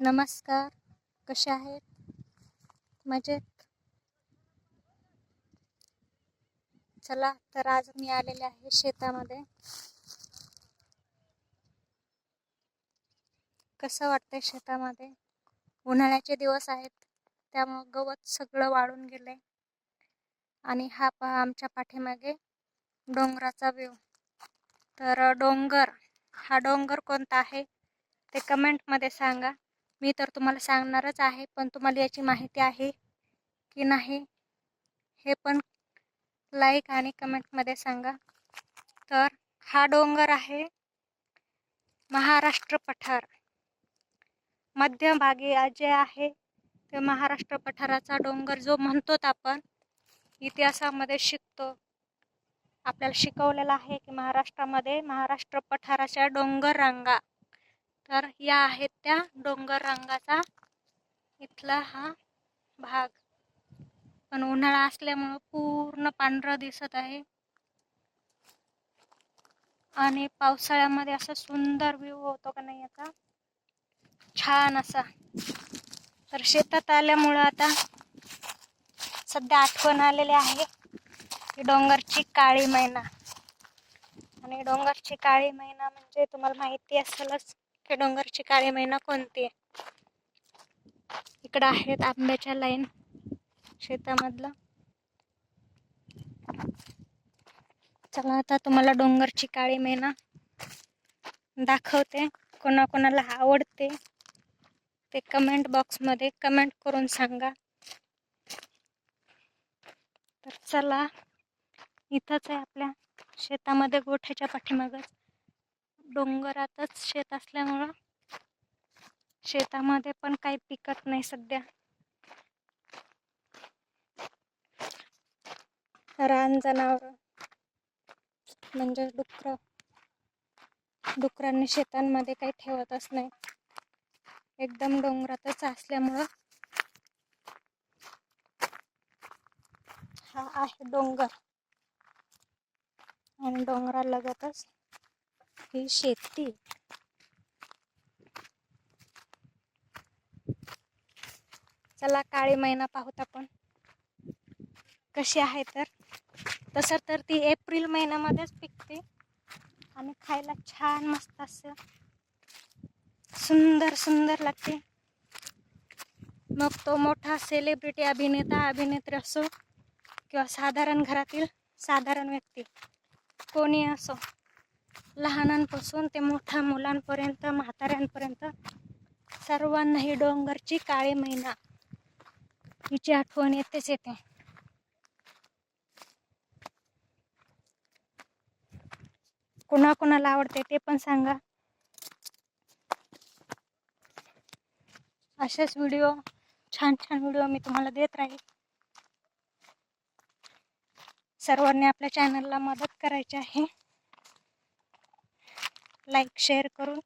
नमस्कार, कसे आहेत? मजेत? चला तर आज मी आलेले आहे शेतामध्ये. कसं वाटतंय शेतामध्ये? उन्हाळ्याचे दिवस आहेत, त्यामुळे गवत सगळं वाळून गेलंय. आणि हा पहा आमच्या पाठीमागे डोंगराचा व्ह्यू. तर हा डोंगर कोणता आहे ते कमेंटमध्ये सांगा. मी तर तुम्हाला सांगणारच आहे, पण तुम्हाला याची माहिती आहे की नाही हे पण लाईक आणि कमेंटमध्ये सांगा. तर हा डोंगर आहे महाराष्ट्र पठार. मध्यभागी जे आहे ते महाराष्ट्र पठाराचा डोंगर जो म्हणतो आपण इतिहासामध्ये शिकतो, आपल्याला शिकवलेलं आहे की महाराष्ट्रामध्ये महाराष्ट्र पठाराच्या डोंगर रांगा. तर या आहेत त्या डोंगर रांगाचा इथला हा भाग. पण उन्हाळा असल्यामुळं पूर्ण पांढरं दिसत आहे आणि पावसाळ्यामध्ये असा सुंदर व्ह्यू होतो का नाही याचा, छान असा. तर शेतात आल्यामुळं आता सध्या आठवण आलेली आहे की डोंगरची काळी मैना. आणि डोंगरची काळी मैना म्हणजे तुम्हाला माहिती असेलच की डोंगरची काळी मैना कोणती आहे. इकडं आहेत आंब्याच्या लाईन शेतामधलं. चला आता तुम्हाला डोंगरची काळी मैना दाखवते. कोणाकोणाला आवडते ते कमेंट बॉक्समध्ये कमेंट करून सांगा. तर चला, इथंच आहे आपल्या शेतामध्ये, गोठ्याच्या पाठीमागच. डोंगरातच शेत असल्यामुळं शेतामध्ये पण काही पिकत नाही सध्या. रान जनावर म्हणजे डुकरांनी शेतांमध्ये काही ठेवतच नाही. एकदम डोंगरातच असल्यामुळं हा आहे डोंगर आणि डोंगरालगतच ही शेती. चला काळी मैना पाहूत आपण कशी आहे. तर तसं तर ती एप्रिल महिन्यामध्येच पिकते आणि खायला छान मस्त असं सुंदर सुंदर लागते. मग तो मोठा सेलिब्रिटी अभिनेत्री असो किंवा साधारण घरातील साधारण व्यक्ती कोणी असो, लहानांपासून ते मोठ्या मुलांपर्यंत म्हाताऱ्यांपर्यंत सर्वांना ही डोंगरची काळी मैना हिची आठवण येतेच येते. कुणाकुणाला आवडते ते पण सांगा. असेच व्हिडिओ, छान छान व्हिडिओ मी तुम्हाला देत राहील. सर्वांनी आपल्या चॅनलला मदत करायची आहे, लाईक शेअर करून.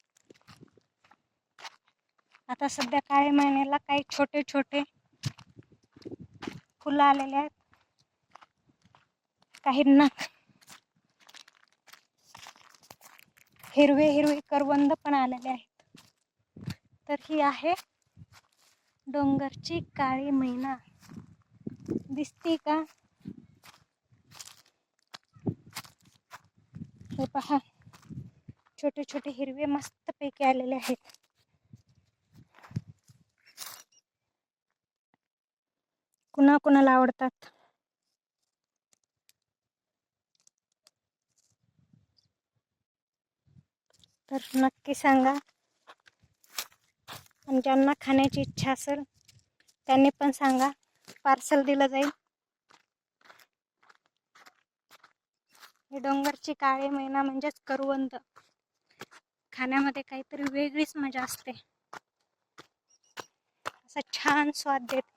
आता सध्या काळी मैन्याला काही छोटे छोटे फुलं आलेले आहेत, काहींना हिरवे हिरवे करवंद पण आलेले आहेत. तर ही आहे डोंगरची काळी मैना. दिसते का? हे पहा, छोटे छोटे हिरवे मस्त पैकी आलेले आहेत. कुणाकुणाला आवडतात तर नक्की सांगा. आणि ज्यांना खाण्याची इच्छा असेल त्यांनी पण सांगा, पार्सल दिलं जाईल. ही डोंगरची काळी मैना म्हणजेच करवंद. खाण्यामध्ये काहीतरी वेगळीच मजा असते, असा छान स्वाद देते.